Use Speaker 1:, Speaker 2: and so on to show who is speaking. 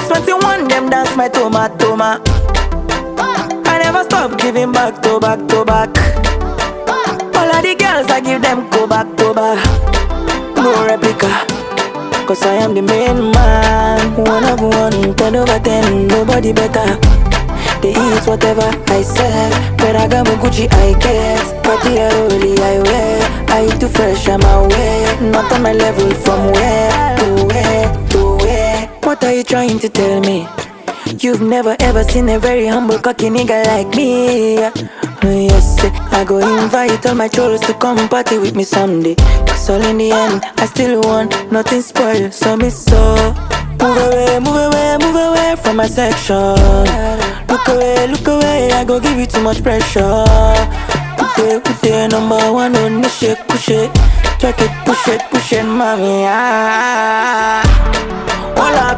Speaker 1: Since 21, them dance my toma. I never stop giving back to back. All of the girls, I give them go back. No replica, cause I am the main man. 1 of 1, 10 over 10, nobody better. They eat whatever I said. Ferragamo, Gucci, I get. Cartier, I wear. I too fresh, I'm aware. Not on my level, from where to where. What are you trying to tell me? You've never ever seen a very humble cocky nigga like me. Yes, I go invite all my trolls to come party with me someday. Cause all in the end, I still want nothing spoiled. So me so move away from my section. Look away, I go give you too much pressure. Put the number 1 on the shake, push it. Track it, push it, mommy. Hola,